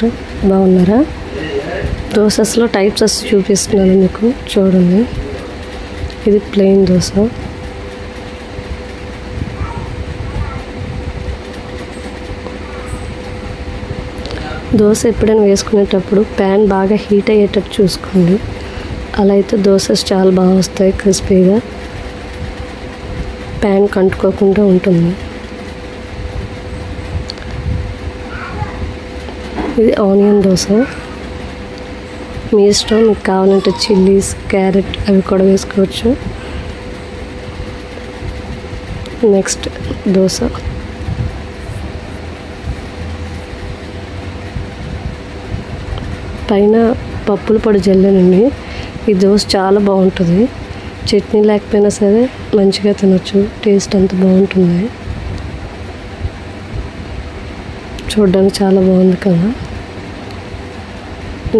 Next బాగున్నారా? దోసెస్లో types చూపిస్తున్నాను మీకు, చూడండి. ఇది ప్లెయిన్ దోశ. దోశ ఎప్పుడైనా వేసుకునేటప్పుడు ప్యాన్ బాగా హీట్ అయ్యేటట్టు చూసుకోండి. అలా అయితే దోసెస్ చాలా బాగా వస్తాయి, క్రిస్పీగా, ప్యాన్ కంటుకోకుండా ఉంటుంది. ఇది ఆనియన్ దోశ. మీ ఇష్టం, మీకు కావాలంటే చిల్లీస్, క్యారెట్ అవి కూడా వేసుకోవచ్చు. నెక్స్ట్ దోశ. పైన పప్పుల పొడి జల్లేనండి. ఈ దోశ చాలా బాగుంటుంది. చట్నీ లేకపోయినా సరే మంచిగా తినొచ్చు, టేస్ట్ అంత బాగుంటుంది. చూడడానికి చాలా బాగుంది కదా.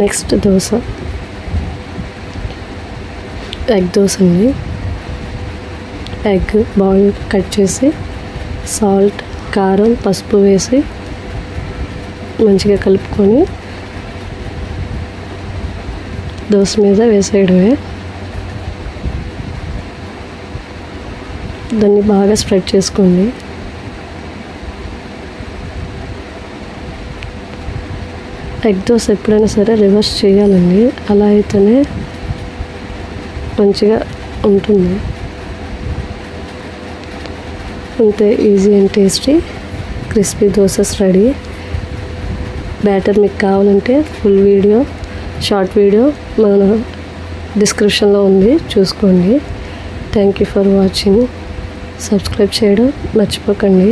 నెక్స్ట్ దోశ ఎగ్ దోశ అండి. ఎగ్ బాయిల్ కట్ చేసి సాల్ట్, కారం, పసుపు వేసి మంచిగా కలుపుకొని దోశ మీద వేసేయడమే. దాన్ని బాగా స్ప్రెడ్ చేసుకోండి. ఎగ్ దోశ ఎప్పుడైనా సరే రివర్స్ చేయాలండి, అలా అయితేనే మంచిగా ఉంటుంది. అంతే, easy and tasty crispy dosas ready. Batter మీకు కావాలంటే ఫుల్ వీడియో, షార్ట్ వీడియో మన డిస్క్రిప్షన్లో ఉంది, చూసుకోండి. Thank you for watching. Subscribe చేయడం మర్చిపోకండి.